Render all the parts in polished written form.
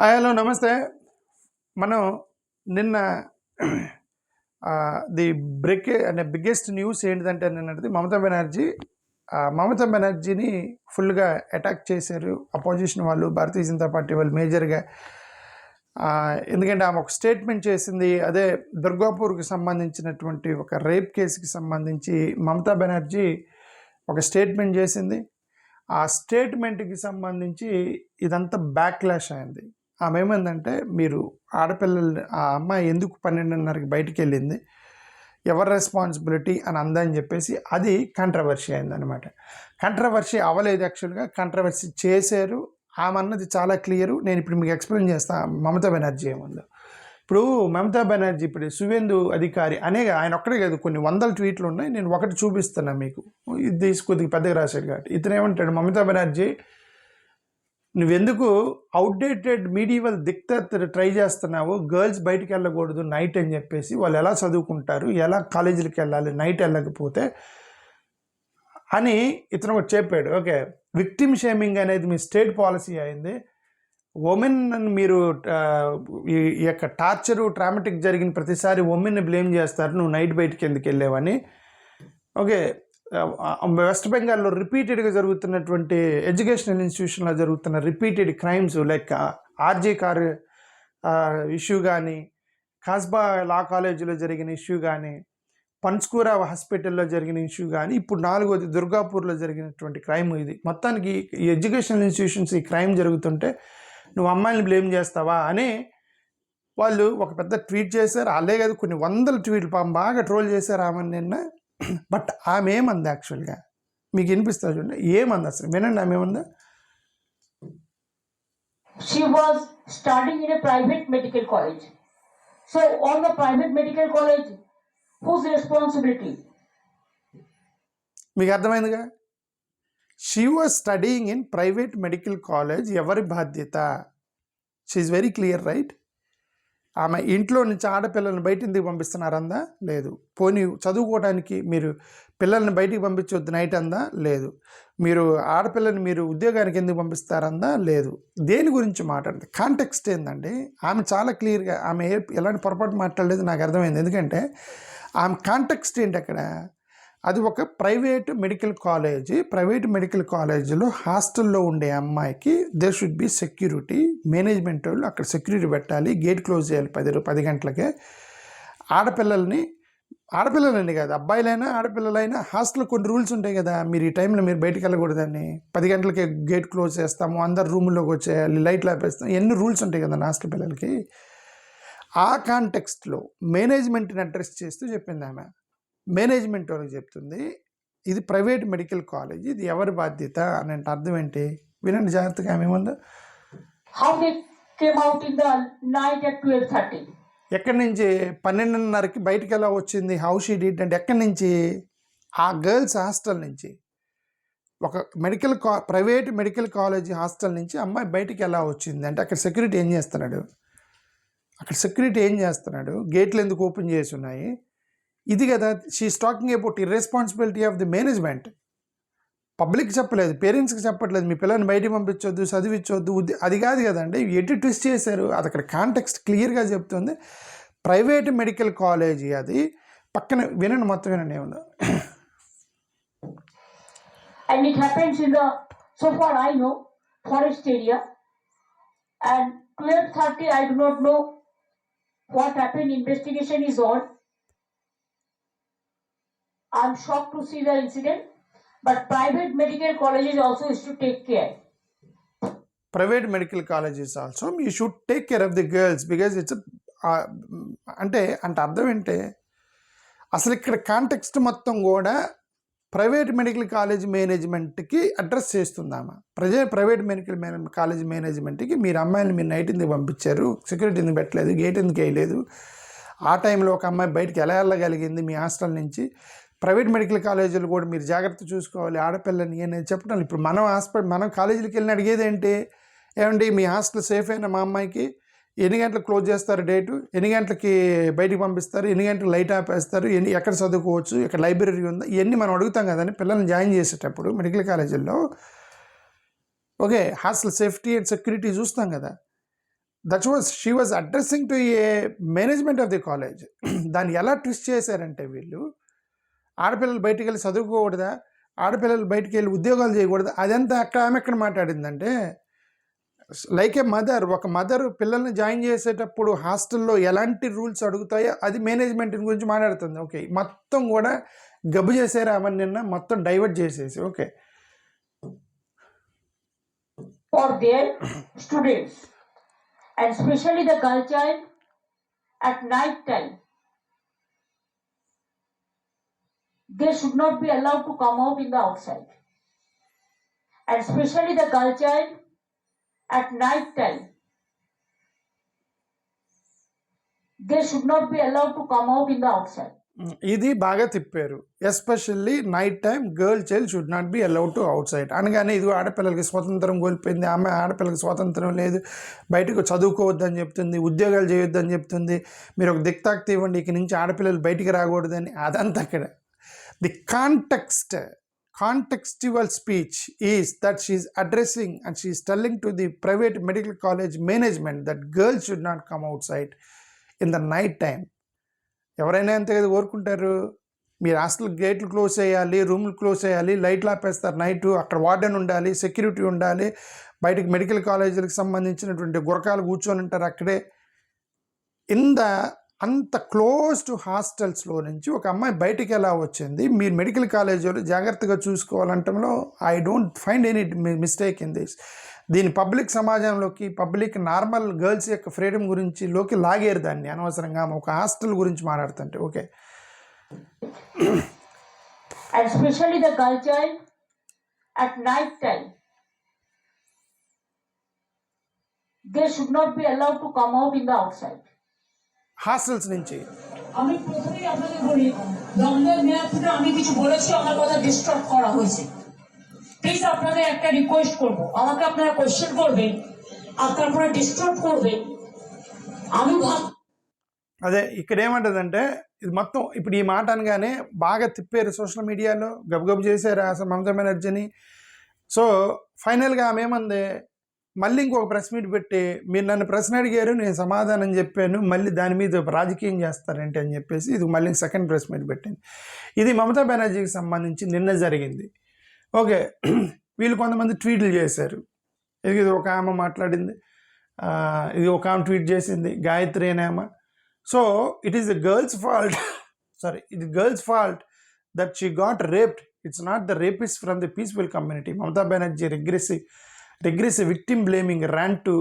Hello నమస్తే. మనం నిన్న ది బ్రేక్ అంటే బిగ్గెస్ట్ న్యూస్ ఏంటిదంటే నిన్నటిది మమతా బెనర్జీని ఫుల్గా అటాక్ చేశారు అపోజిషన్ వాళ్ళు, భారతీయ జనతా పార్టీ వాళ్ళు మేజర్గా. ఎందుకంటే ఆమె ఒక స్టేట్మెంట్ చేసింది, అదే దుర్గాపూర్కి సంబంధించినటువంటి ఒక రేప్ కేసుకి సంబంధించి మమతా బెనర్జీ ఒక స్టేట్మెంట్ చేసింది. ఆ స్టేట్మెంట్కి సంబంధించి ఇదంతా బ్యాక్లాష్ అయింది. ఆమె ఏమైందంటే, మీరు ఆడపిల్లలు, ఆ అమ్మాయి ఎందుకు 12:30కి బయటికి వెళ్ళింది, ఎవరి రెస్పాన్సిబిలిటీ అని అందని చెప్పేసి అది కంట్రవర్సీ అయిందనమాట. కంట్రవర్సీ అవ్వలేదు, యాక్చువల్గా కంట్రవర్సీ చేశారు. ఆమె అన్నది చాలా క్లియరు. నేను ఇప్పుడు మీకు ఎక్స్ప్లెయిన్ చేస్తాను మమతా బెనర్జీ ఏముందో. ఇప్పుడు మమతా బెనర్జీ ఇప్పుడు సువేందు అధికారి ఆయన ఒక్కడే కాదు, కొన్ని వందల ట్వీట్లు ఉన్నాయి. నేను ఒకటి చూపిస్తున్నా మీకు, ఇది కొద్దిగా పెద్దగా రాశాడు కాబట్టి. ఇతను ఏమంటాడు, మమతా బెనర్జీ నువ్వెందుకు అవుట్డేటెడ్ మీడియవల్ దిక్తత్ ట్రై చేస్తున్నావు, గర్ల్స్ బయటికి వెళ్ళకూడదు నైట్ అని చెప్పేసి, వాళ్ళు ఎలా చదువుకుంటారు, ఎలా కాలేజీలకు వెళ్ళాలి నైట్ వెళ్ళకపోతే అని ఇతను ఒకటి చెప్పాడు. ఓకే, విక్టిమ్ షేమింగ్ అనేది మీ స్టేట్ పాలసీ అయింది. ఉమెన్ మీరు ఈ యొక్క టార్చరు ట్రామాటిక్ జరిగిన ప్రతిసారి ఉమెన్ని బ్లేమ్ చేస్తారు, నువ్వు నైట్ బయటికి ఎందుకు వెళ్ళావని. ఓకే, వెస్ట్ బెంగాల్లో రిపీటెడ్గా జరుగుతున్నటువంటి ఎడ్యుకేషనల్ ఇన్స్టిట్యూషన్లో జరుగుతున్న repeated crimes like RJ car issue కానీ, కాస్బా లా కాలేజీలో జరిగిన ఇష్యూ కానీ, పంచ్కూరా హాస్పిటల్లో జరిగిన ఇష్యూ కానీ, ఇప్పుడు 4వది దుర్గాపూర్లో జరిగినటువంటి క్రైమ్. ఇది మొత్తానికి ఈ ఎడ్యుకేషనల్ ఇన్స్టిట్యూషన్స్ ఈ క్రైమ్ జరుగుతుంటే నువ్వు అమ్మాయిని బ్లేమ్ చేస్తావా అని వాళ్ళు ఒక పెద్ద ట్వీట్ చేశారు. అలాగే కాదు, కొన్ని వందల ట్వీట్లు బాగా ట్రోల్ చేశారు ఆమె నిన్న. బట్ ఆమె ఏమంది యాక్చువల్గా మీకు వినిపిస్తా చూడండి, ఏమంది అసలు వినండి. ఆమె ఏమందా, she was studying in a private medical college. So on the private medical college, whose responsibility? మీకు అర్థమైందిగా. She was studying in private medical college, ఎవరి బాధ్యత? She is very clear, right? ఆమె ఇంట్లో నుంచి ఆడపిల్లల్ని బయట ఎందుకు పంపిస్తున్నారందా? లేదు. పోనీ చదువుకోవడానికి మీరు పిల్లల్ని బయటికి పంపించవద్దు నైట్ అందా? లేదు. మీరు ఆడపిల్లని మీరు ఉద్యోగానికి ఎందుకు పంపిస్తారందా? లేదు. దేని గురించి మాట్లాడుతుంది? కాంటెక్స్ట్ ఏందండి? ఆమె చాలా క్లియర్గా, ఆమె ఎలాంటి పొరపాటు మాట్లాడలేదు, నాకు అర్థమైంది. ఎందుకంటే ఆమె కాంటెక్స్ట్ ఏంటి అక్కడ, అది ఒక private medical college. Private medical కాలేజీలో హాస్టల్లో ఉండే అమ్మాయికి they should be security. Management వాళ్ళు అక్కడ సెక్యూరిటీ పెట్టాలి, గేట్ క్లోజ్ చేయాలి 10 గంటలకే. ఆడపిల్లలండి కాదు, అబ్బాయిలైనా ఆడపిల్లలైనా హాస్టల్లో కొన్ని రూల్స్ ఉంటాయి కదా, మీరు ఈ టైంలో మీరు బయటికి వెళ్ళకూడదని, 10 గంటలకే గేట్ క్లోజ్ చేస్తాము, అందరు రూముల్లోకి వచ్చేయాలి, లైట్లు ఆపేస్తాం, ఎన్ని రూల్స్ ఉంటాయి కదా హాస్టల్ పిల్లలకి. ఆ కాంటెక్స్ట్లో మేనేజ్మెంట్ని అడ్రస్ చేస్తూ చెప్పింది ఆమె. మేనేజ్మెంట్ వాళ్ళకి చెప్తుంది, ఇది ప్రైవేట్ మెడికల్ కాలేజ్, ఇది ఎవరి బాధ్యత అని. అంటే అర్థం ఏంటి వినండి జాగ్రత్తగా. ఆమె ఏముందో, ఎక్కడి నుంచి 12:30కి బయటికి ఎలా వచ్చింది, హౌ షీ డిడ్ అంటే ఎక్కడి నుంచి? ఆ గర్ల్స్ హాస్టల్ నుంచి, ఒక ప్రైవేట్ మెడికల్ కాలేజీ హాస్టల్ నుంచి అమ్మాయి బయటికి ఎలా వచ్చింది అంటే అక్కడ సెక్యూరిటీ ఏం చేస్తున్నాడు? గేట్లు ఎందుకు ఓపెన్ చేసి ఉన్నాయి? ఇది కదా she's talking about irresponsibility of the management. Public చెప్పలేదు, పేరెంట్స్కి చెప్పట్లేదు, మీ పిల్లల్ని బయటికి పంపించొద్దు, చదివించొద్దు, అది కాదు కదండి. ఎటు ట్విస్ట్ చేశారు, అది అక్కడ కాంటెక్స్ట్ క్లియర్గా చెప్తుంది. ప్రైవేట్ మెడికల్ కాలేజీ అది. పక్కన వినండి, మొత్తం వినండి ఏముందో. And it happens in the, so far I know, forest area. And 12:30, I do not know what happened. Investigation is on. I'm shocked to see the incident, but private medical colleges also is to take care. Private medical colleges also, you should take care of the girls because it's అంటే అర్థం ఏంటి అసలు ఇక్కడ context మొత్తం కూడా private medical college మేనేజ్మెంట్కి address చేస్తుందామా. Private medical college మేనేజ్మెంట్కి మీరు అమ్మాయిని మీరు నైట్ ఎందుకు పంపించారు, సెక్యూరిటీ ఎందుకు పెట్టలేదు, గేట్ ఎందుకు వేయలేదు, ఆ టైంలో ఒక అమ్మాయి బయటికి ఎలా వెళ్ళగలిగింది మీ హాస్టల్ నుంచి, ప్రైవేట్ మెడికల్ కాలేజీలు కూడా మీరు జాగ్రత్త చూసుకోవాలి ఆడపిల్లని అనేది చెప్పడం. ఇప్పుడు మనం కాలేజీలకు వెళ్ళిన అడిగేది ఏంటి, ఏమండి మీ హాస్టల్ సేఫ్ అయినా, మా అమ్మాయికి ఎన్ని గంటలకు క్లోజ్ చేస్తారు డేటు, ఎన్ని గంటలకి బయటికి పంపిస్తారు, ఎన్ని గంటలకు లైట్ ఆపేస్తారు, ఎక్కడ చదువుకోవచ్చు, ఇక్కడ లైబ్రరీ ఉందా, ఇవన్నీ మనం అడుగుతాం కదండి పిల్లల్ని జాయిన్ చేసేటప్పుడు మెడికల్ కాలేజీల్లో. Okay, hostel safety and security చూస్తాం కదా. She was addressing to A management of the college. దాన్ని ఎలా ట్విస్ట్ చేశారంటే వీళ్ళు, ఆడపిల్లలు బయటికి వెళ్ళి చదువుకోకూడదా, ఆడపిల్లలు బయటికి వెళ్ళి ఉద్యోగాలు చేయకూడదు, అదంతా ఆమె ఎక్కడ మాట్లాడిందంటే, లైక్ ఏ మదర్, ఒక మదర్ పిల్లల్ని జాయిన్ చేసేటప్పుడు హాస్టల్లో ఎలాంటి రూల్స్ అడుగుతాయో అది మేనేజ్మెంట్ గురించి మాట్లాడుతుంది. ఓకే, మొత్తం కూడా గబ్బు చేశారు ఆమె నిన్న, మొత్తం డైవర్ట్ చేసేసి. Okay, for their students, and especially the girl child at night time. They should not be allowed to come out in the outside. And especially the girl child at night time. They should not be allowed to come out in the outside. ఇది బాగా తిప్పారు. Especially night time girl child should not be allowed to outside అనగానే, ఇది ఆడపిల్లలకి స్వాతంత్రం కోల్పోయింది, ఆమె ఆడపిల్లలకి స్వాతంత్రం లేదు, బయటకు చదువుకోవద్దని చెప్తుంది, ఉద్యోగాలు చేయొద్దని చెప్తుంది, మీరు ఒక దిక్తాక్తి ఇవ్వండి, ఇక నుంచి ఆడపిల్లలు బయటికి రాకూడదని. అదంతా అక్కడ the contextual speech is that she is addressing and she is telling to the private medical college management that girls should not come outside in the night time. ఎవరైనా అంతే కదా కోరుకుంటారు, మీరు హాస్టల్ గేట్లు క్లోజ్ చేయాలి, రూమ్లు క్లోజ్ చేయాలి, లైట్లు ఆపేస్తారు నైటు, అక్కడ వార్డెన్ ఉండాలి, సెక్యూరిటీ ఉండాలి, బయటకు మెడికల్ కాలేజీలకు సంబంధించినటువంటి గురకాలు కూర్చొని ఉంటారు అక్కడే. అంత క్లోజ్ టు హాస్టల్స్లో నుంచి ఒక అమ్మాయి బయటికి ఎలా వచ్చింది, మీరు మెడికల్ కాలేజీలో జాగ్రత్తగా చూసుకోవాలంటంలో I don't find any mistake in this. దీని పబ్లిక్ సమాజంలోకి, పబ్లిక్ నార్మల్ గర్ల్స్ యొక్క ఫ్రీడమ్ గురించి లోకి లాగేరు దాన్ని అనవసరంగా ఒక హాస్టల్ గురించి మాట్లాడుతుంటే. Okay, and especially the girl child at night time. They should not be allowed to come out in the outside. Hostels నుంచి আমি প্রথমেই আপনাদের বলি, দ্বন্দ্বের মেয়াদ থেকে আমি কিছু বলেছি, আমার কথা ডিস্টার্ব করা হয়েছে। প্লিজ আপনাদের একটা রিকোয়েস্ট করবো, আমাকে আপনারা কোয়েশ্চেন করবেন, আপনারা ডিস্টার্ব করবেন। আমি అదే ఇక్కడ ఏమంటుందంటే, ఇది మొత్తం ఇప్పుడు ఈ మాట అనగానే బాగా తిప్పారు సోషల్ మీడియాలో, గబగబు చేశారు అసలు మమతా బెనర్జీని. సో ఫైనల్గా ఆమె ఏమంది, మళ్ళీ ఇంకొక ప్రెస్ మీట్ పెట్టి, మీరు నన్ను ప్రశ్న అడిగారు, నేను సమాధానం చెప్పాను, మళ్ళీ దాని మీద రాజకీయం చేస్తారంటే అని చెప్పేసి ఇది మళ్ళీ సెకండ్ ప్రెస్ మీట్ పెట్టింది. ఇది మమతా బెనర్జీకి సంబంధించి నిన్న జరిగింది. ఓకే, వీళ్ళు కొంతమంది ట్వీట్లు చేశారు. ఇది ఒక ఆమె మాట్లాడింది, ఇది ఒక ఆమె ట్వీట్ చేసింది, గాయత్రి అనే ఆమె. So it is the girls fault that she got raped. It's not the rapist from the peaceful community. Mamata Banerjee regressive victim blaming ran to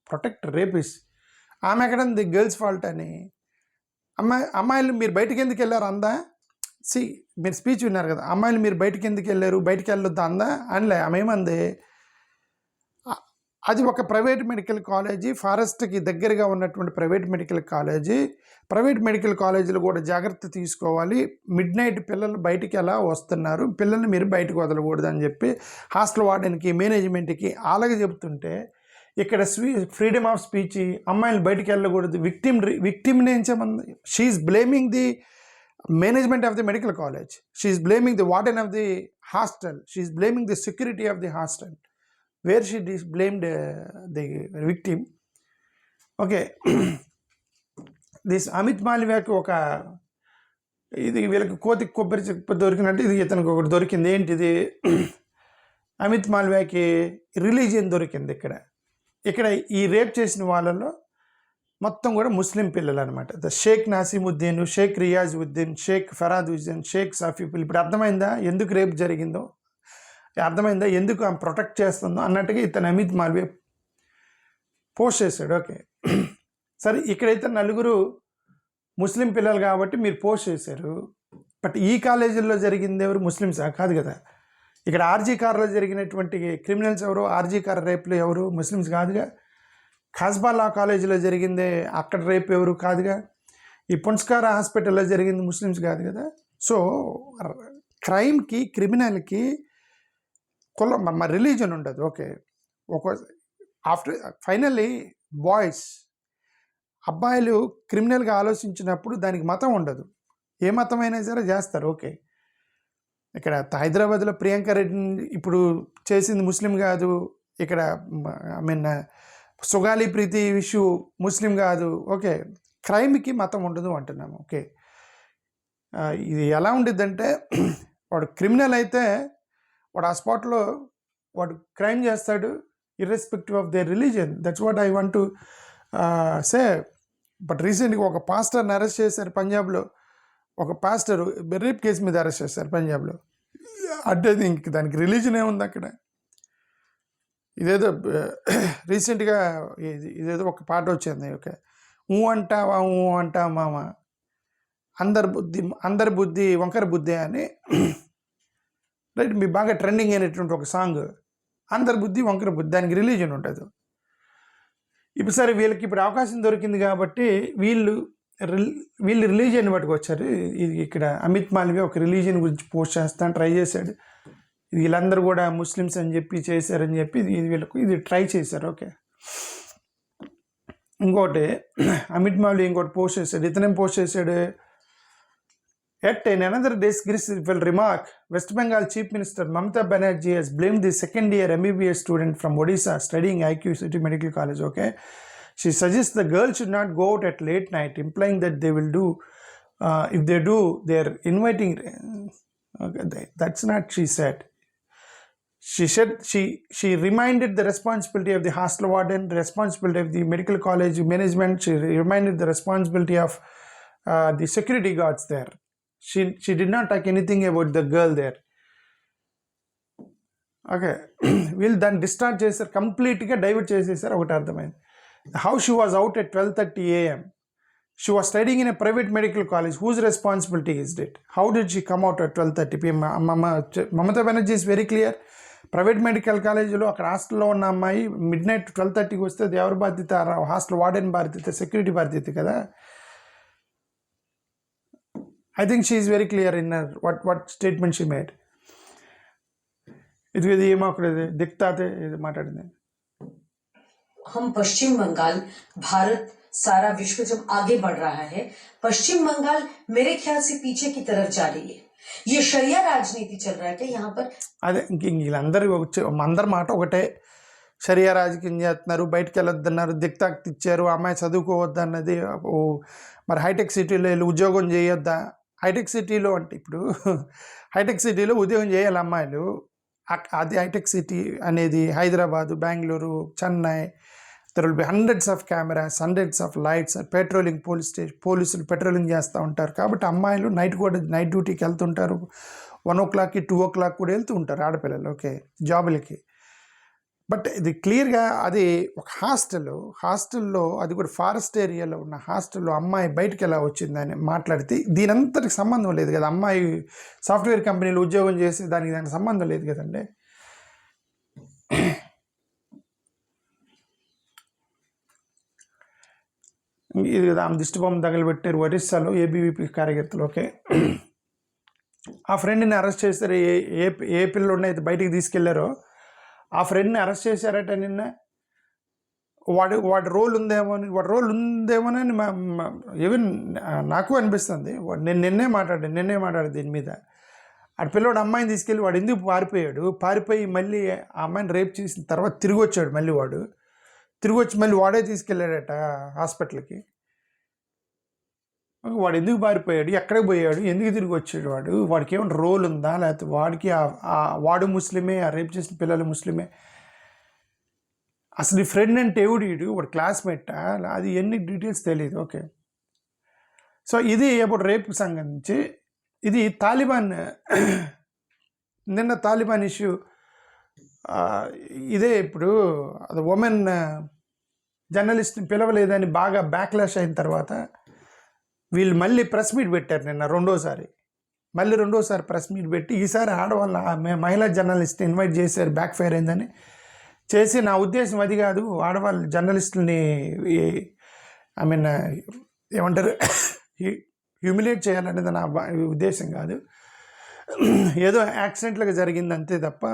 protect rapists. ఆమె ఎక్కడ ఉంది గర్ల్స్ ఫాల్ట్ అని? అమ్మాయిలు మీరు బయటికి ఎందుకు వెళ్ళారు అందా? మీరు స్పీచ్ విన్నారు కదా, అమ్మాయిలు మీరు బయటికి ఎందుకు వెళ్ళారు, బయటికి వెళ్ళొద్దా అందా అనలే. ఆమె ఏమంది, అది ఒక ప్రైవేట్ మెడికల్ కాలేజీ, ఫారెస్ట్కి దగ్గరగా ఉన్నటువంటి ప్రైవేట్ మెడికల్ కాలేజీలు కూడా జాగ్రత్త తీసుకోవాలి, మిడ్ నైట్ పిల్లలు బయటికి ఎలా వస్తున్నారు, పిల్లల్ని మీరు బయటకు వదలకూడదు అని చెప్పి హాస్టల్ వార్డెన్కి, మేనేజ్మెంట్కి అలాగే చెప్తుంటే, ఇక్కడ ఫ్రీడమ్ ఆఫ్ స్పీచ్, అమ్మాయిలు బయటికి వెళ్ళకూడదు, విక్టిమ్ని ఏం చేయమంది. She is blaming the management of the medical college, she is blaming the warden of the hostel, she is blaming the security of the hostel, where she blamed the victim. Okay, this Amit Malviya ఒక ఇది వీళ్ళకి కోతికి కొబ్బరి చెప్ప దొరికినట్టు ఇది ఇతనికి ఒకటి దొరికింది. ఏంటిది? అమిత్ మాల్వియాకి రిలీజియన్ దొరికింది. ఇక్కడ ఈ రేప్ చేసిన వాళ్ళలో మొత్తం కూడా ముస్లిం పిల్లలు అనమాట. షేక్ నాసిముద్దీన్, షేక్ రియాజుద్దీన్, షేక్ ఫరాదుద్దీన్, షేక్ సఫీఫుల్. ఇప్పుడు అర్థమైందా ఎందుకు రేప్ జరిగిందో? అర్థమైందా ఎందుకు ఆమె ప్రొటెక్ట్ చేస్తుందో అన్నట్టుగా ఇతను అమిత్ మాల్వియా పోస్ట్ చేశాడు. ఓకే, సరే, ఇక్కడైతే నలుగురు ముస్లిం పిల్లలు కాబట్టి మీరు పోస్ట్ చేశారు. బట్ ఈ కాలేజీల్లో జరిగింది ఎవరు? ముస్లిమ్సా? కాదు కదా. ఇక్కడ ఆర్జీ కార్లో జరిగినటువంటి క్రిమినల్స్ ఎవరు? ఆర్జీ కార్ రేప్లు ఎవరు? ముస్లిమ్స్ కాదుగా. ఖాస్బా లా కాలేజీలో జరిగిందే అక్కడ రేప్ ఎవరు? కాదుగా. ఈ పున్స్కార హాస్పిటల్లో జరిగింది ముస్లిమ్స్ కాదు కదా. సో క్రైమ్కి, క్రిమినల్కి కులం, రిలీజన్ ఉండదు. ఓకే, ఫైనల్లీ బాయ్స్, అబ్బాయిలు క్రిమినల్గా ఆలోచించినప్పుడు దానికి మతం ఉండదు, ఏ మతమైనా సరే చేస్తారు. ఓకే, ఇక్కడ హైదరాబాద్లో ప్రియాంక రెడ్డిని ఇప్పుడు చేసింది ముస్లిం కాదు, ఇక్కడ సుగాలి ప్రీతి ఇష్యూ ముస్లిం కాదు, ఓకే. క్రైమ్కి మతం ఉండదు అంటున్నాము, ఓకే. ఇది ఎలా ఉండిద్దంటే వాడు క్రిమినల్ అయితే వాడు ఆ స్పాట్లో వాడు క్రైమ్ చేస్తాడు irrespective of their religion. That's what I want to say. But రీసెంట్గా ఒక పాస్టర్ని అరెస్ట్ చేశారు పంజాబ్లో. ఒక పాస్టర్ రేప్ కేసు మీద అరెస్ట్ చేశారు పంజాబ్లో. అంటే ఇంక దానికి రిలీజన్ ఏముంది అక్కడ? ఇదేదో రీసెంట్గా ఇదేదో ఒక పాట వచ్చింది, ఓకే. ఊ అంటావా ఊ అంటావా మామ, అందరి బుద్ధి వంకర బుద్ధి అని, రైట్, మీ బాగా ట్రెండింగ్ అయినటువంటి ఒక సాంగ్, అందరి బుద్ధి వంకర బుద్ధి, దానికి రిలీజన్ ఉంటుంది. ఇప్పుడు సరే వీళ్ళకి ఇప్పుడు అవకాశం దొరికింది కాబట్టి వీళ్ళు రిలీజియన్ పట్టుకొచ్చారు. ఇది ఇక్కడ అమిత్ మాల్వియా ఒక రిలీజియన్ గురించి పోస్ట్ చేస్తాను ట్రై చేశాడు. వీళ్ళందరూ కూడా ముస్లిమ్స్ అని చెప్పి చేశారని చెప్పి వీళ్ళకు ఇది ట్రై చేశారు, ఓకే. ఇంకోటి అమిత్ మాల్వియా ఇంకోటి పోస్ట్ చేశాడు. ఇతనేం పోస్ట్ చేశాడు? Yet in another disgraceful remark, West Bengal Chief Minister Mamata Banerjee has blamed the second-year MBBS student from Odisha studying IQ City Medical College, okay. She suggests the girl should not go out at late night, implying that they will do, if they do, they are inviting. Okay, that's not, she said. She said she reminded the responsibility of the hostel warden, the responsibility of the medical college management. She reminded the responsibility of the security guards there. She did not talk anything about the girl there. Okay. వీళ్ళు దాన్ని distort చేశారు, కంప్లీట్గా divert చేసేసారు. ఒకటి అర్థమైంది. How she was out at 12:30 AM. She was studying in a private medical college. Whose responsibility is it? How did she come out at 12:30 PM? Mamata Banerjee is very clear. Private medical కాలేజీలో అక్కడ హాస్టల్లో ఉన్న అమ్మాయి mid night 12:30కి వస్తే అది ఎవరి బాధ్యత? Hostel warden బాధ్యత, సెక్యూరిటీ బాధ్యత కదా. I think she is very clear in her what statement she made. ఇది ఏమాకుడేది దిక్తాతే ఇది మాట్లాడింది. हम पश्चिम बंगाल, भारत सारा विश्व जब आगे बढ़ रहा है, पश्चिम बंगाल मेरे ख्याल से पीछे की तरफ जा रही है. ये शरिया राजनीति चल रहा है कि यहाँ पर అదే వీళ్ళందరూ అందరి మాట ఒకటే, షరియా రాజకీయం చేస్తున్నారు, బయటకు వెళ్ళొద్దన్నారు, దిక్తాక్ ఇచ్చారు, అమ్మాయి చదువుకోవద్దన్నది. మరి హైటెక్ సిటీలో వెళ్ళి ఉద్యోగం చేయొద్దా? హైటెక్ సిటీలో అంటే ఇప్పుడు హైటెక్ సిటీలో ఉద్యోగం చేయాలి అమ్మాయిలు. అది హైటెక్ సిటీ అనేది Hyderabad, Bengaluru, Chennai. There will be hundreds of cameras, hundreds of lights, patrolling పోలీసులు పెట్రోలింగ్ చేస్తూ ఉంటారు. కాబట్టి అమ్మాయిలు నైట్ డ్యూటీకి వెళ్తుంటారు. 1 o'clock 2 o'clock కూడా వెళ్తూ ఉంటారు ఆడపిల్లలు, ఓకే, జాబులకి. బట్ ఇది క్లియర్గా అది ఒక హాస్టల్లో అది కూడా ఫారెస్ట్ ఏరియాలో ఉన్న హాస్టల్లో అమ్మాయి బయటకు ఎలా వచ్చిందని మాట్లాడితే దీనంతటికి సంబంధం లేదు కదా. అమ్మాయి సాఫ్ట్వేర్ కంపెనీలో ఉద్యోగం చేసి దానికి సంబంధం లేదు కదండి. ఇది కదా ఆమె దిష్టిబొమ్మ తగలబెట్టారు ఒరిస్సాలో ఏబీవీపీ కార్యకర్తలు, ఓకే. ఆ ఫ్రెండ్ని అరెస్ట్ చేశారు. ఏ పిల్లలు అయితే బయటికి తీసుకెళ్లారో ఆ ఫ్రెండ్ని అరెస్ట్ చేశారట నిన్న. వాడి రోల్ ఉందేమోనని ఈవెన్ నాకు అనిపిస్తుంది. నేను నిన్నే మాట్లాడాను దీని మీద. ఆ పిల్లోడు అమ్మాయిని తీసుకెళ్ళి వాడు ఎందుకు పారిపోయి మళ్ళీ ఆ అమ్మాయిని రేప్ చేసిన తర్వాత తిరిగి వచ్చాడు. మళ్ళీ వాడే తీసుకెళ్ళాడట హాస్పిటల్కి. వాడు ఎందుకు పారిపోయాడు, ఎక్కడికి పోయాడు, ఎందుకు తిరిగి వచ్చాడు, వాడికి ఏమైనా రోల్ ఉందా, లేకపోతే వాడు ముస్లిమే, ఆ రేప్ చేసిన పిల్లలు ముస్లిమే, అసలు ఈ ఫ్రెండ్ అంటే ఎవడు, వాడు క్లాస్మేటా, అది ఎన్ని డీటెయిల్స్ తెలియదు, ఓకే. సో ఇది అప్పుడు రేపు సంబంధించి. ఇది తాలిబాన్ నిన్న తాలిబాన్ ఇష్యూ ఇదే. ఇప్పుడు అది ఉమెన్ జర్నలిస్ట్ని పిలవలేదని బాగా బ్యాక్లాష్ అయిన తర్వాత వీళ్ళు మళ్ళీ ప్రెస్ మీట్ పెట్టారు నిన్న రెండోసారి ప్రెస్ మీట్ పెట్టి ఈసారి ఆడవాళ్ళ మహిళా జర్నలిస్ట్ని ఇన్వైట్ చేశారు. బ్యాక్ ఫైర్ అయిందని చేసి, నా ఉద్దేశం అది కాదు, ఆడవాళ్ళ జర్నలిస్టులని ఏమంటారు హ్యూమిలేట్ చేయాలనేది నా ఉద్దేశం కాదు. ఏదో యాక్సిడెంట్లుగా జరిగింది అంతే తప్ప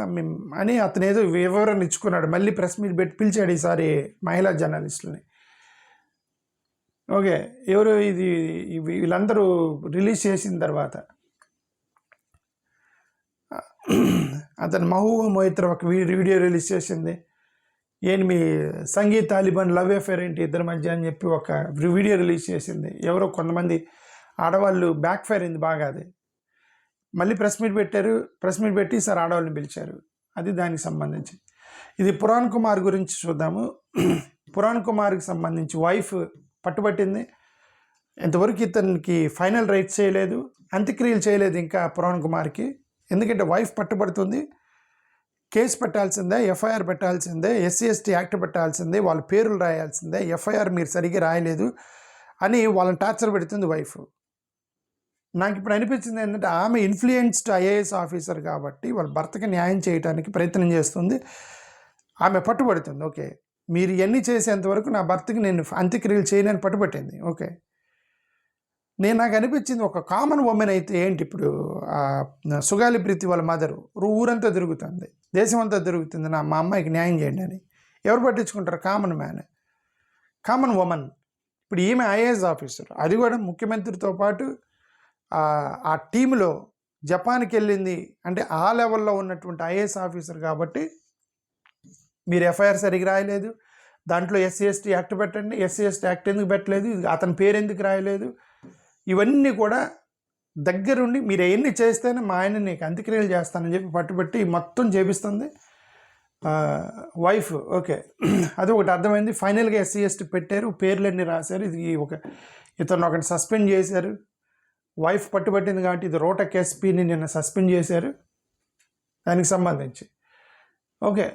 అని అతను ఏదో వివరణ ఇచ్చుకున్నాడు. మళ్ళీ ప్రెస్ మీట్ పెట్టి పిలిచాడు ఈసారి మహిళా జర్నలిస్టులని, ఓకే. ఎవరు ఇది వీళ్ళందరూ రిలీజ్ చేసిన తర్వాత అతను మహబూబా మొయిత్రా ఒక వీడియో రిలీజ్ చేసింది. ఏంటి మీ సంగీత్ తాలిబాన్ లవ్ అఫేర్ ఏంటి ఇద్దరి మధ్య అని చెప్పి ఒక వీడియో రిలీజ్ చేసింది. ఎవరో కొంతమంది ఆడవాళ్ళు బ్యాక్ ఫైర్ అయింది బాగా. అది మళ్ళీ ప్రెస్ మీట్ పెట్టారు. ప్రెస్ మీట్ పెట్టి సార్ ఆడవాళ్ళని పిలిచారు. అది దానికి సంబంధించి. ఇది పురాణ్ కుమార్ గురించి చూద్దాము. పురాణ్ కుమార్కి సంబంధించి వైఫ్ పట్టుబట్టింది. ఇంతవరకు ఇతనికి ఫైనల్ రైట్స్ చేయలేదు, అంత్యక్రియలు చేయలేదు ఇంకా పురాణ్ కుమార్కి. ఎందుకంటే వైఫ్ పట్టుబడుతుంది, కేసు పెట్టాల్సిందే, ఎఫ్ఐఆర్ పెట్టాల్సిందే, SC/ST యాక్ట్ పెట్టాల్సిందే, వాళ్ళ పేర్లు రాయాల్సిందే, ఎఫ్ఐఆర్ మీరు సరిగ్గా రాయలేదు అని వాళ్ళని టార్చర్ పెడుతుంది వైఫ్. నాకు ఇప్పుడు అనిపించింది ఏంటంటే ఆమె ఇన్ఫ్లుయెన్స్డ్ IAS ఆఫీసర్ కాబట్టి వాళ్ళ భర్తకి న్యాయం చేయడానికి ప్రయత్నం చేస్తుంది. ఆమె పట్టుబడుతుంది. ఓకే, మీరు ఇవన్నీ చేసేంత వరకు నా భర్తకి నేను అంత్యక్రియలు చేయనని పట్టుబట్టింది. ఓకే, నాకు అనిపించింది ఒక కామన్ ఉమెన్ అయితే ఏంటి ఇప్పుడు సుగాలి ప్రీతి వాళ్ళ మదరు ఊరంతా తిరుగుతుంది, దేశం అంతా తిరుగుతుంది, మా అమ్మాయికి న్యాయం చేయండి అని. ఎవరు పట్టించుకుంటారు? Common man, common women. ఇప్పుడు ఈమె IAS ఆఫీసర్, అది కూడా ముఖ్యమంత్రితో పాటు ఆ టీంలో జపాన్కి వెళ్ళింది అంటే ఆ లెవెల్లో ఉన్నటువంటి IAS ఆఫీసర్ కాబట్టి మీరు ఎఫ్ఐఆర్ సరిగ్గా రాయలేదు, దాంట్లో SC/ST యాక్ట్ పెట్టండి, SC/ST యాక్ట్ ఎందుకు పెట్టలేదు, అతని పేరు ఎందుకు రాయలేదు, ఇవన్నీ కూడా దగ్గరుండి మీరు అవన్నీ చేస్తేనే మా ఆయన నీకు అంత్యక్రియలు చేస్తానని చెప్పి పట్టుబట్టి మొత్తం చేపిస్తుంది వైఫ్. ఓకే, అది ఒకటి అర్థమైంది. ఫైనల్గా SC/ST పెట్టారు, పేర్లన్నీ రాశారు. ఇతను ఒకటి సస్పెండ్ చేశారు. వైఫ్ పట్టుబట్టింది కాబట్టి ఇది రోటక్ SPని నిన్న సస్పెండ్ చేశారు దానికి సంబంధించి. ఓకే,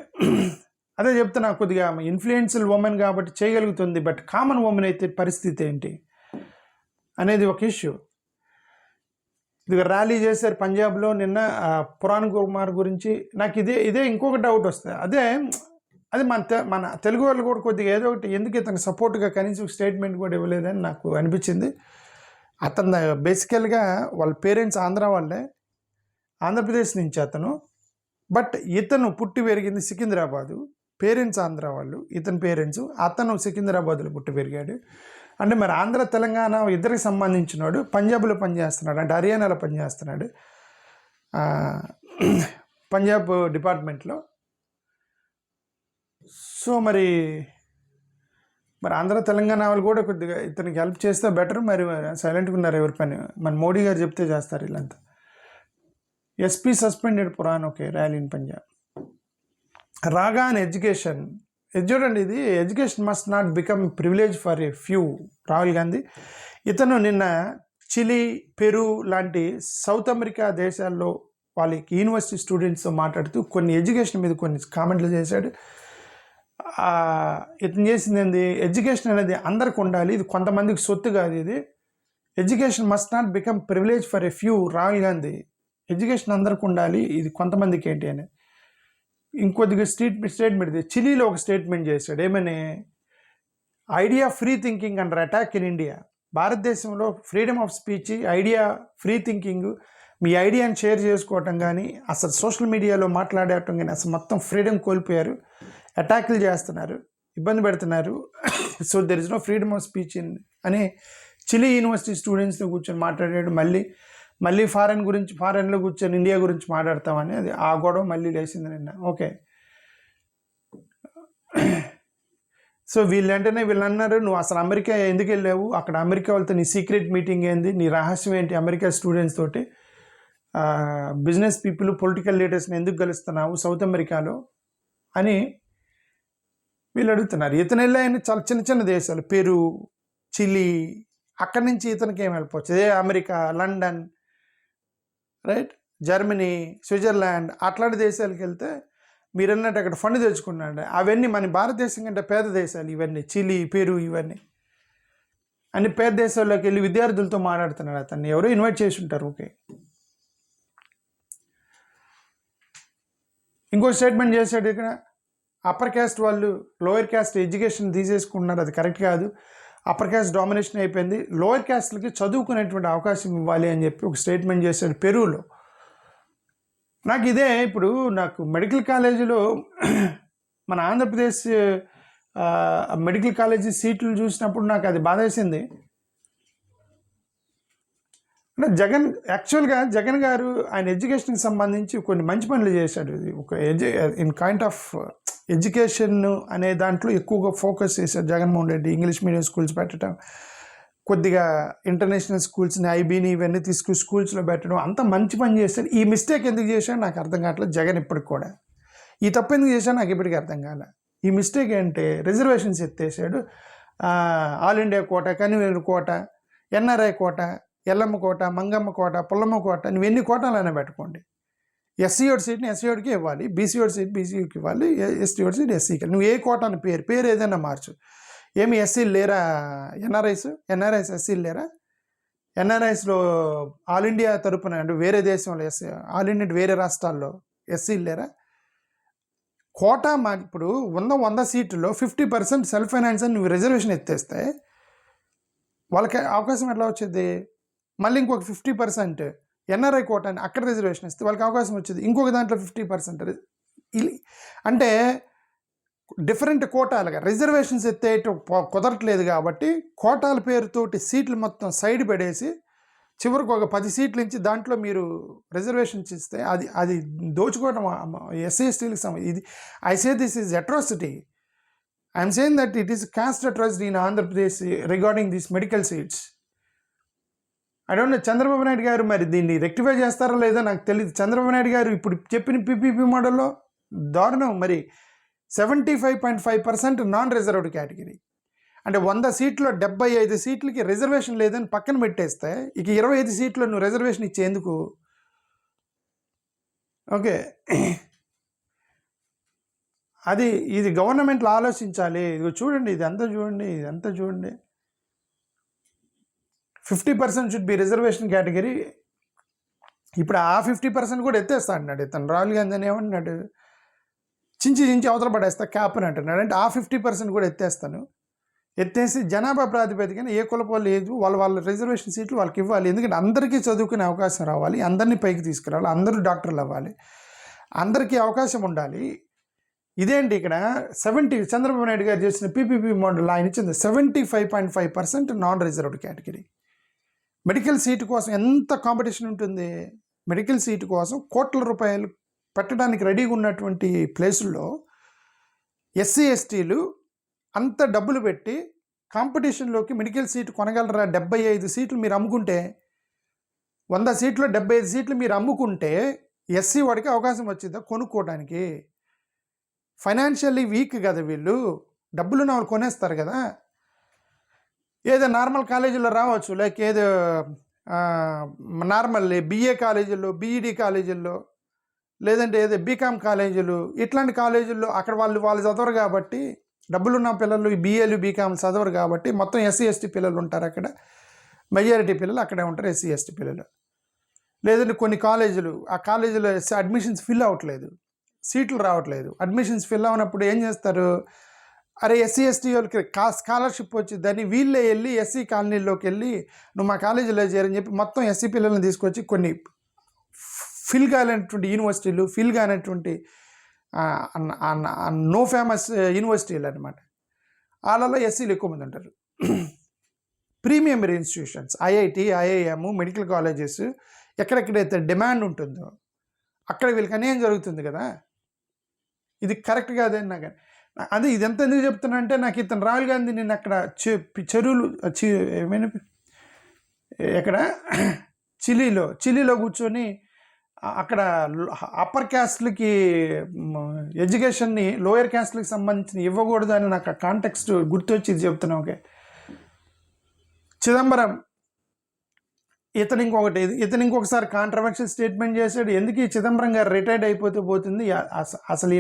అదే చెప్తున్నా, కొద్దిగా ఇన్ఫ్లుయెన్షియల్ ఉమెన్ కాబట్టి చేయగలుగుతుంది, బట్ కామన్ ఉమెన్ అయితే పరిస్థితి ఏంటి అనేది ఒక ఇష్యూ. ఇది ర్యాలీ చేశారు పంజాబ్లో నిన్న పురాణ్ కుమార్ గురించి. నాకు ఇదే ఇంకొక డౌట్ వస్తుంది. అది మన తెలుగు వాళ్ళు కూడా కొద్దిగా ఏదో ఒకటి ఎందుకు ఇతను సపోర్ట్గా కనీసం స్టేట్మెంట్ కూడా ఇవ్వలేదని నాకు అనిపించింది. అతను బేసికల్గా వాళ్ళ పేరెంట్స్ ఆంధ్ర వాళ్ళే, ఆంధ్రప్రదేశ్ నుంచి అతను. బట్ ఇతను పుట్టి పెరిగింది సికింద్రాబాదు, పేరెంట్స్ ఆంధ్ర వాళ్ళు, ఇతని పేరెంట్స్. అతను సికింద్రాబాద్లో పుట్టి పెరిగాడు. అంటే మరి ఆంధ్ర తెలంగాణ ఇద్దరికి సంబంధించినాడు. పంజాబ్లో పనిచేస్తున్నాడు, అంటే హర్యానాలో పనిచేస్తున్నాడు, పంజాబ్ డిపార్ట్మెంట్లో. సో మరి ఆంధ్ర తెలంగాణ వాళ్ళు కూడా కొద్దిగా ఇతనికి హెల్ప్ చేస్తే బెటర్. మరి సైలెంట్గా ఉన్నారు ఎవరి పని. మన మోడీ గారు చెప్తే చేస్తారు వీళ్ళంతా. SP suspended Pooran. Okay, rally in Punjab. రాగా అండ్ ఎడ్యుకేషన్. చూడండి, ఇది education must not become privilege for a few. Rahul Gandhi ఇతను నిన్న చిలీ, పెరు లాంటి సౌత్ అమెరికా దేశాల్లో వాళ్ళకి యూనివర్సిటీ స్టూడెంట్స్తో మాట్లాడుతూ కొన్ని ఎడ్యుకేషన్ మీద కొన్ని కామెంట్లు చేశాడు. ఇతను చేసింది ఏంది, ఎడ్యుకేషన్ అనేది అందరికి ఉండాలి, ఇది కొంతమందికి సొత్తు కాదు, ఇది education must not become privilege for a few. Rahul Gandhi education అందరికి ఉండాలి, ఇది కొంతమందికి ఏంటి అని ఇంకొద్దిగా స్టేట్మెంట్. చిలీలో ఒక స్టేట్మెంట్ చేశాడు. ఏమని, idea free thinking under attack in India. భారతదేశంలో freedom of speech, idea free thinking, మీ ఐడియాని షేర్ చేసుకోవటం కానీ అసలు సోషల్ మీడియాలో మాట్లాడటం కానీ అసలు మొత్తం ఫ్రీడమ్ కోల్పోయారు, అటాక్లు చేస్తున్నారు, ఇబ్బంది పెడుతున్నారు. So there is no freedom of speech అని చిలీ యూనివర్సిటీ స్టూడెంట్స్తో కూర్చొని మాట్లాడాడు. మళ్ళీ ఫారెన్లో కూర్చొని ఇండియా గురించి మాట్లాడతామని అది ఆ గొడవ మళ్ళీ లేచింది నిన్న. ఓకే, సో వీళ్ళు అన్నారు, నువ్వు అసలు అమెరికా ఎందుకు వెళ్ళావు, అక్కడ అమెరికా వాళ్ళతో నీ సీక్రెట్ మీటింగ్ ఏంది, నీ రహస్యం ఏంటి, అమెరికా స్టూడెంట్స్ తోటి బిజినెస్ పీపుల్, పొలిటికల్ లీడర్స్ని ఎందుకు కలుస్తున్నావు సౌత్ అమెరికాలో అని వీళ్ళు అడుగుతున్నారు. ఇతను వెళ్ళాయని చాలా చిన్న దేశాలు, పెరు, చిలీ, అక్కడి నుంచి ఇతనికి ఏం వెళ్ళిపోవచ్చు. అదే America, London, right, Germany, Switzerland అట్లాంటి దేశాలకు వెళ్తే మీరు అన్నట్టు అక్కడ ఫండ్ తెచ్చుకున్నాడు. అవన్నీ మన భారతదేశం కంటే పేద దేశాలు ఇవన్నీ, చిలీ, పెరు, ఇవన్నీ అన్ని పేద దేశాల్లోకి వెళ్ళి విద్యార్థులతో మాట్లాడుతున్నాడు. అతన్ని ఎవరో ఇన్వైట్ చేసి ఉంటారు. ఓకే, ఇంకో స్టేట్మెంట్ చేశాడు ఇక్కడ, అప్పర్ క్యాస్ట్ వాళ్ళు లోయర్ క్యాస్ట్ ఎడ్యుకేషన్ తీసేసుకుంటున్నారు, అది కరెక్ట్ కాదు, అప్పర్ క్యాస్ట్ డామినేషన్ అయిపోయింది, లోయర్ క్యాస్ట్లకి చదువుకునేటువంటి అవకాశం ఇవ్వాలి అని చెప్పి ఒక స్టేట్మెంట్ చేశాడు పెరూలో. నాకు మెడికల్ కాలేజీలో మన ఆంధ్రప్రదేశ్ మెడికల్ కాలేజీ సీట్లు చూసినప్పుడు నాకు అది బాధేసింది. అంటే జగన్ గారు ఆయన ఎడ్యుకేషన్కి సంబంధించి కొన్ని మంచి పనులు చేశాడు. ఇది ఒక ఇన్ కైండ్ ఆఫ్ ఎడ్యుకేషన్ అనే దాంట్లో ఎక్కువగా ఫోకస్ చేశారు Jaganmohan Reddy. English medium schools పెట్టడం, కొద్దిగా ఇంటర్నేషనల్ స్కూల్స్ని ఐబీని ఇవన్నీ తీసుకుని స్కూల్స్లో పెట్టడం, అంత మంచి పని చేశాడు. ఈ మిస్టేక్ ఎందుకు చేశాడు నాకు అర్థం కావట్లేదు జగన్ ఇప్పటికి కూడా. ఈ తప్పు ఎందుకు చేశాడు నాకు ఇప్పటికీ అర్థం కాలే. ఈ మిస్టేక్ ఏంటంటే రిజర్వేషన్స్ ఎత్తేసాడు. All India quota, convener quota, NRI quota, Yellamma quota, Mangamma quota, Pullamma quota, నువ్వు ఎన్ని కోటాలైనా పెట్టుకోండి. ఎస్సీఓడి సీట్ని ఎస్సీఓడికి ఇవ్వాలి, బీసీఓడి సీట్ బీసీకి ఇవ్వాలి, ఎస్టీఓడి సీట్ ఎస్సీకి. నువ్వు ఏ కోటాను పేరు ఏదైనా మార్చు. ఏమి ఎస్సీలు లేరా? ఎన్ఆర్ఐస్ ఎస్సీలు లేరా? ఎన్ఆర్ఐస్లో ఆల్ ఇండియా తరపున అంటే వేరే దేశంలో ఎస్సీ, ఆల్ ఇండియా వేరే రాష్ట్రాల్లో ఎస్సీలు లేరా? కోటా మాకు ఇప్పుడు 100 సీట్లలో 50% సెల్ఫ్ ఫైనాన్స్ అని నువ్వు రిజర్వేషన్ ఎత్తేస్తే వాళ్ళకి అవకాశం ఎట్లా వచ్చేది? మళ్ళీ ఇంకొక 50% ఎన్ఆర్ఐ కోటా అని అక్కడ రిజర్వేషన్ ఇస్తే వాళ్ళకి అవకాశం వచ్చేది. ఇంకొక దాంట్లో 50% అంటే డిఫరెంట్ కోటాలుగా రిజర్వేషన్స్ ఎత్తేయటం కుదరట్లేదు కాబట్టి కోటాల పేరుతోటి సీట్లు మొత్తం సైడ్ పడేసి చివరికి ఒక 10 సీట్లు ఇచ్చి దాంట్లో మీరు రిజర్వేషన్స్ ఇస్తే అది దోచుకోవడం ఎస్సీ ఎస్టీలకు ఇది. I say this is atrocity. I'm saying that it is cost atrocity in Andhra Pradesh regarding these medical seats. I don't know Chandrababu Naidu గారు మరి దీన్ని రెక్టిఫై చేస్తారో లేదో నాకు తెలియదు. చంద్రబాబు నాయుడు గారు ఇప్పుడు చెప్పిన పీపీపీ మోడల్లో దారుణం. మరి 75.5% నాన్ రిజర్వ్డ్ కేటగిరీ అంటే 100 సీట్లో 75 సీట్లకి రిజర్వేషన్ లేదని పక్కన పెట్టేస్తే ఇక 25 సీట్లో నువ్వు రిజర్వేషన్ ఇచ్చేందుకు? ఓకే, ఇది గవర్నమెంట్లో ఆలోచించాలి. ఇది చూడండి, ఇదంతా చూడండి. 50% షుడ్ బి రిజర్వేషన్ కేటగిరీ. ఇప్పుడు ఆ 50% కూడా ఎత్తేస్తా అన్నాడు ఇతను. రాహుల్ గాంధీ అని ఏమన్నాడు? చించి అవతల పడేస్తా క్యాప్ అని అంటున్నాడు. అంటే ఆ 50% కూడా ఎత్తేసి జనాభా ప్రాతిపదికన ఏ కులపోలు లేదు వాళ్ళ రిజర్వేషన్ సీట్లు వాళ్ళకి ఇవ్వాలి. ఎందుకంటే అందరికీ చదువుకునే అవకాశం రావాలి, అందరినీ పైకి తీసుకురావాలి, అందరూ డాక్టర్లు అవ్వాలి, అందరికీ అవకాశం ఉండాలి. ఇదేంటి ఇక్కడ 70 చంద్రబాబు నాయుడు గారు చేసిన పీపీపీ మోడల్ ఆయన ఇచ్చింది 75.5% non reserved category. Medical seat కోసం ఎంత కాంపిటీషన్ ఉంటుంది. మెడికల్ సీటు కోసం కోట్ల రూపాయలు పెట్టడానికి రెడీగా ఉన్నటువంటి ప్లేసుల్లో ఎస్సీ ఎస్టీలు అంత డబ్బులు పెట్టి కాంపిటీషన్లోకి మెడికల్ సీటు కొనగలరా? 75 సీట్లు మీరు అమ్ముకుంటే, 100 సీట్లు 75 సీట్లు మీరు అమ్ముకుంటే ఎస్సీ వాడికి అవకాశం వచ్చిందా కొనుక్కోవడానికి? ఫైనాన్షియల్లీ వీక్ కదా వీళ్ళు, డబ్బులున్న వాళ్ళు కొనేస్తారు కదా. ఏదో నార్మల్ కాలేజీలో రావచ్చు, లైక్ ఏదో నార్మల్ BA కాలేజీల్లో, BED కాలేజీల్లో, లేదంటే ఏదో బీకామ్ కాలేజీలు, ఇట్లాంటి కాలేజీల్లో అక్కడ వాళ్ళు చదవరు కాబట్టి, డబ్బులున్న పిల్లలు ఈ BAలు బీకామ్లు చదవరు కాబట్టి మొత్తం ఎస్సీ ఎస్టీ పిల్లలు ఉంటారు అక్కడ. మెజారిటీ పిల్లలు అక్కడే ఉంటారు, ఎస్సీ ఎస్టీ పిల్లలు. లేదంటే కొన్ని కాలేజీలు, ఆ కాలేజీలో అడ్మిషన్స్ ఫిల్ అవ్వట్లేదు, సీట్లు రావట్లేదు. అడ్మిషన్స్ ఫిల్ అవ్వనప్పుడు ఏం చేస్తారు? అరే ఎస్సీ ఎస్టీ వాళ్ళకి స్కాలర్షిప్ వచ్చిందని వీళ్ళే వెళ్ళి ఎస్సీ కాలనీలోకి వెళ్ళి నువ్వు మా కాలేజీలో చేరని చెప్పి మొత్తం ఎస్సీ పిల్లల్ని తీసుకొచ్చి కొన్ని ఫిల్ కానటువంటి యూనివర్సిటీలు, ఫిల్ కానటువంటి నో ఫేమస్ యూనివర్సిటీలు అనమాట, వాళ్ళలో ఎస్సీలు ఎక్కువ మంది ఉంటారు. Premium institutions, IIT, IIM, medical colleges ఎక్కడెక్కడైతే డిమాండ్ ఉంటుందో అక్కడ వీళ్ళకి అన్యాయం జరుగుతుంది కదా. ఇది కరెక్ట్ కాదని నాకు అదే. ఇదంతా ఎందుకు చెప్తున్నా అంటే నాకు ఇతను రాహుల్ గాంధీ నేను అక్కడ చెరువులు ఏమైనా ఎక్కడ చిలీలో కూర్చొని అక్కడ అప్పర్ క్యాస్ట్లకి ఎడ్యుకేషన్ని లోయర్ క్యాస్ట్లకి సంబంధించిన ఇవ్వకూడదు అని నాకు ఆ కాంటెక్స్ట్ గుర్తొచ్చి ఇది చెప్తున్నా. ఓకే, చిదంబరం ఇతను ఇంకొకసారి కాంట్రవర్షియల్ స్టేట్మెంట్ చేశాడు. ఎందుకు ఈ చిదంబరం గారు రిటైర్డ్ అయిపోతే పోతుంది అసలు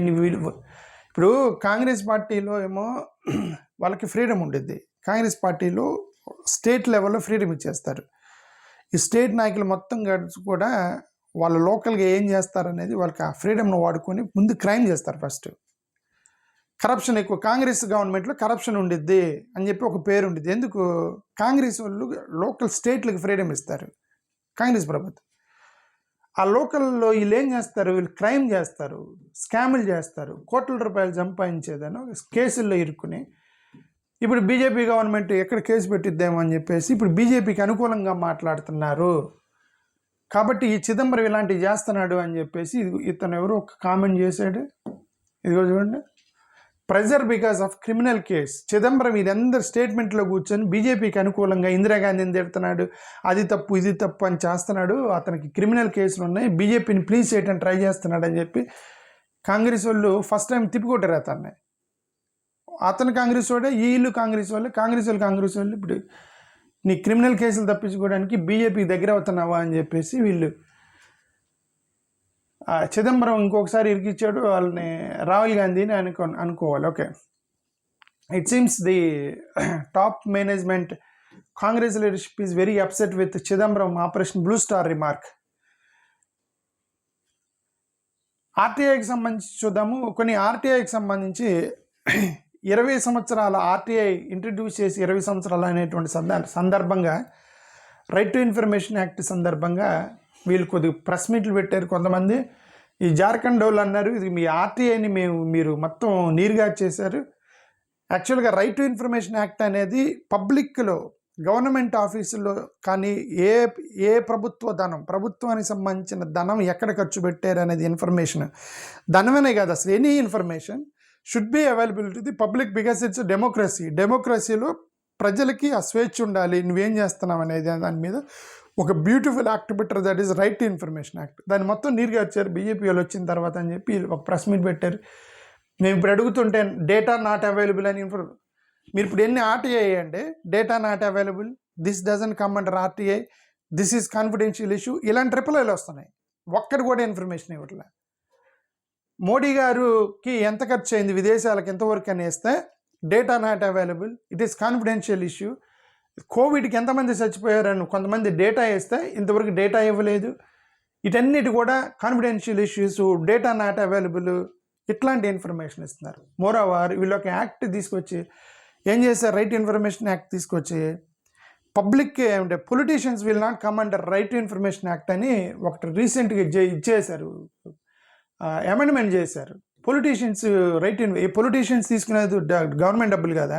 ఇప్పుడు కాంగ్రెస్ పార్టీలో ఏమో వాళ్ళకి ఫ్రీడమ్ ఉంటుంది. కాంగ్రెస్ పార్టీలో స్టేట్ లెవెల్లో ఫ్రీడమ్ ఇచ్చేస్తారు. ఈ స్టేట్ నాయకులు మొత్తం కూడా వాళ్ళు లోకల్గా ఏం చేస్తారనేది వాళ్ళకి ఆ ఫ్రీడమ్ను వాడుకొని ముందు క్రైమ్ చేస్తారు. ఫస్ట్ కరప్షన్ ఎక్కువ, కాంగ్రెస్ గవర్నమెంట్లో కరప్షన్ ఉండిద్ది అని చెప్పి ఒక పేరు ఉండిద్ది. ఎందుకు? కాంగ్రెస్ వాళ్ళు లోకల్ స్టేట్లకు ఫ్రీడమ్ ఇస్తారు, కాంగ్రెస్ ప్రభుత్వం. ఆ లోకల్లో వీళ్ళు ఏం చేస్తారు? వీళ్ళు క్రైమ్ చేస్తారు, స్కాములు చేస్తారు, కోట్ల రూపాయలు సంపాదించేదను కేసుల్లో ఇరుక్కుని ఇప్పుడు బీజేపీ గవర్నమెంట్ ఎక్కడ కేసు పెట్టిద్దామో అని చెప్పేసి ఇప్పుడు బీజేపీకి అనుకూలంగా మాట్లాడుతున్నారు. కాబట్టి ఈ చిదంబరం ఇలాంటివి చేస్తున్నాడు అని చెప్పేసి ఇతను ఎవరో ఒక కామెంట్ చేశాడు. ఇదిగో చూడండి, pressure because of criminal case. Chidambaram వీరందరు స్టేట్మెంట్లో కూర్చొని బీజేపీకి అనుకూలంగా ఇందిరాగాంధీని తిడుతున్నాడు, అది తప్పు ఇది తప్పు అని చేస్తున్నాడు, అతనికి క్రిమినల్ కేసులు ఉన్నాయి, బీజేపీని ప్లీజ్ చేయడానికి ట్రై చేస్తున్నాడు అని చెప్పి కాంగ్రెస్ వాళ్ళు ఫస్ట్ టైం తిప్పికొట్టారు అతన్ని. అతను కాంగ్రెస్ వాడే, వీళ్ళు కాంగ్రెస్ వాళ్ళు ఇప్పుడు నీ క్రిమినల్ కేసులు తప్పించుకోవడానికి బీజేపీకి దగ్గర అవుతున్నావా అని చెప్పేసి వీళ్ళు చిదంబరం ఇంకొకసారి ఇరికిచ్చాడు వాళ్ళని, రాహుల్ గాంధీని అనుకోవాలి. Okay, it seems the top management Congress leadership is very upset with Chidambaram operation blue star remark. ఆర్టీఐకి సంబంధించి చూద్దాము. కొన్ని ఆర్టీఐకి సంబంధించి 20 సంవత్సరాల ఆర్టీఐ ఇంట్రడ్యూస్ చేసి 20 సంవత్సరాలు అనేటువంటి సందర్భంగా రైట్ టు ఇన్ఫర్మేషన్ యాక్ట్ సందర్భంగా వీళ్ళు కొద్దిగా ప్రెస్ మీట్లు పెట్టారు కొంతమంది. ఈ జార్ఖండ్ వాళ్ళు అన్నారు ఇది మీ ఆర్టీఐని మీరు మొత్తం నీరుగా చేశారు. యాక్చువల్గా రైట్ టు ఇన్ఫర్మేషన్ యాక్ట్ అనేది పబ్లిక్లో గవర్నమెంట్ ఆఫీసుల్లో కానీ ఏ ప్రభుత్వానికి సంబంధించిన ధనం ఎక్కడ ఖర్చు పెట్టారు అనేది ఇన్ఫర్మేషన్, ధనమనే కాదు అసలు any information should be available to the public because it's డెమోక్రసీలో ప్రజలకి ఆ స్వేచ్ఛ ఉండాలి, నువ్వేం చేస్తున్నావు అనేది దాని మీద ఒక బ్యూటిఫుల్ యాక్ట్ పెట్టారు, that is right to information act. దాన్ని మొత్తం నీరుగా వచ్చారు బీజేపీ వాళ్ళు వచ్చిన తర్వాత అని చెప్పి ఒక ప్రెస్ మీట్ పెట్టారు. మేము ఇప్పుడు అడుగుతుంటే డేటా నాట్ అవైలబుల్ అని మీరు ఇప్పుడు ఎన్ని ఆర్టీఐ అంటే data not available, this doesn't come under RTI, this is confidential issue, ఇలాంటి రిప్లైలు వస్తున్నాయి. ఒక్కరు కూడా ఇన్ఫర్మేషన్ ఇవ్వట్లే. మోడీ గారికి ఎంత ఖర్చు అయింది విదేశాలకు ఎంతవరకు అని వేస్తే data not available, it is confidential issue. కోవిడ్కి ఎంతమంది చచ్చిపోయారని కొంతమంది డేటా వేస్తే ఇంతవరకు డేటా ఇవ్వలేదు. వీటన్నిటి కూడా confidential issues, data not available, ఇట్లాంటి ఇన్ఫర్మేషన్ ఇస్తున్నారు. మోరోవర్ వీళ్ళు ఒక యాక్ట్ తీసుకొచ్చి ఏం చేశారు, రైట్ ఇన్ఫర్మేషన్ యాక్ట్ తీసుకొచ్చి పబ్లిక్ అంటే politicians will not come under right to information act అని ఒకటి రీసెంట్గా ఇచ్చేశారు, అమెండ్మెంట్ చేశారు. పొలిటీషియన్స్ తీసుకునేది గవర్నమెంట్ డబ్బులు కదా,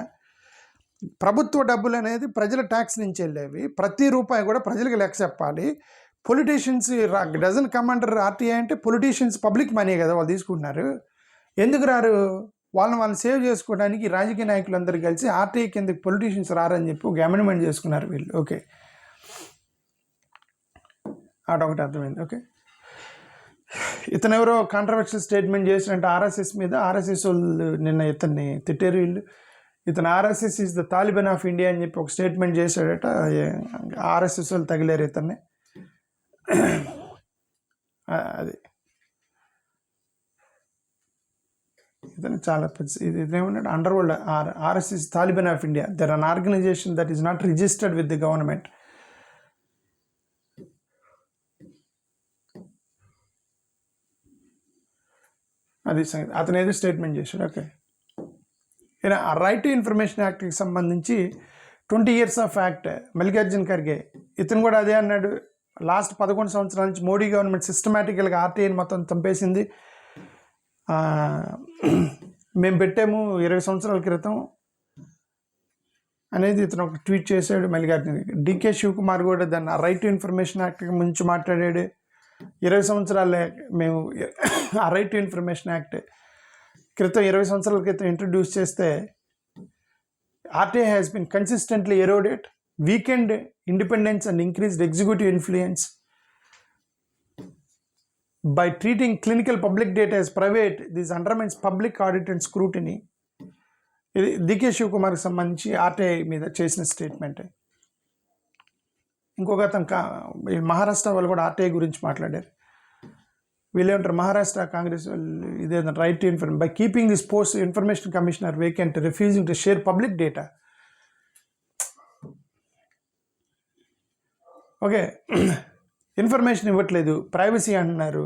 ప్రభుత్వ డబ్బులు అనేది ప్రజల ట్యాక్స్ నుంచి వెళ్ళేవి, ప్రతి రూపాయి కూడా ప్రజలకు లెక్క చెప్పాలి. Politicians doesn't come under RTI అంటే పొలిటీషియన్స్ పబ్లిక్ మనీ కదా వాళ్ళు తీసుకుంటున్నారు, ఎందుకు రారు? వాళ్ళని సేవ్ చేసుకోవడానికి రాజకీయ నాయకులందరూ కలిసి ఆర్టీఐ కిందకి పొలిటీషియన్స్ రారని చెప్పి ఒక అమెండ్మెంట్ చేసుకున్నారు వీళ్ళు. ఓకే, అదొకటి అర్థమైంది. ఓకే, ఇతను ఎవరో కాంట్రవర్షియల్ స్టేట్మెంట్ చేసినట్టు ఆర్ఎస్ఎస్ మీద, ఆర్ఎస్ఎస్ వాళ్ళు నిన్న ఇతన్ని తిట్టారు వీళ్ళు. ఇతను RSS is the Taliban of India అని చెప్పి ఒక స్టేట్మెంట్ చేశాడట. ఆర్ఎస్ఎస్ వాళ్ళు తగిలేరు ఇతన్ని. అది ఇతను చాలా ఇదేమన్నాడు, underworld RSS Taliban of India, they're an organization that is not registered with the government. అది సంగతి. అతను ఏదో స్టేట్మెంట్ చేశాడు. ఓకే, ఆ రైట్ టు ఇన్ఫర్మేషన్ యాక్ట్కి సంబంధించి 20 years of act Mallikarjun Kharge ఇతను కూడా అదే అన్నాడు. లాస్ట్ 11 సంవత్సరాల నుంచి మోడీ గవర్నమెంట్ సిస్టమేటికల్గా ఆర్టీఐని మొత్తం చంపేసింది. మేము పెట్టాము 20 సంవత్సరాల క్రితం అనేది ఇతను ఒక ట్వీట్ చేశాడు మల్లికార్జున్. డికే శివకుమార్ కూడా దాన్ని రైట్ టు ఇన్ఫర్మేషన్ యాక్ట్ ముంచి మాట్లాడాడు. 20 సంవత్సరాలే మేము ఆ రైట్ టు ఇన్ఫర్మేషన్ యాక్ట్ క్రితం 20 సంవత్సరాల క్రితం ఇంట్రడ్యూస్ చేస్తే RTI has been consistently eroded, weakened independence and increased executive influence by treating clinical public data as private. This undermines public audit and scrutiny. ఇది డికే శివకుమార్కి సంబంధించి ఆర్టీఐ మీద చేసిన statement. ఇంకొక అతను మహారాష్ట్ర వాళ్ళు కూడా ఆర్టీఐ గురించి మాట్లాడారు. వీళ్ళేమంటారు, మహారాష్ట్ర కాంగ్రెస్ వాళ్ళు ఇదే right to information by keeping this post information commissioner vacant, refusing to share public data. Okay, information ఇవ్వట్లేదు, ప్రైవసీ అంటున్నారు,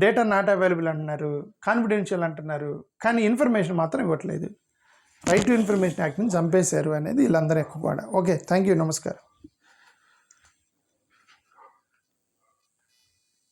డేటా నాట్ అవైలబుల్ అంటున్నారు, కాన్ఫిడెన్షియల్ అంటున్నారు, కానీ ఇన్ఫర్మేషన్ మాత్రం ఇవ్వట్లేదు. రైట్ టు ఇన్ఫర్మేషన్ యాక్ట్ని చంపేశారు అనేది వీళ్ళందరూ ఎక్కువ కూడా. ఓకే, థ్యాంక్ యూ, నమస్కారం.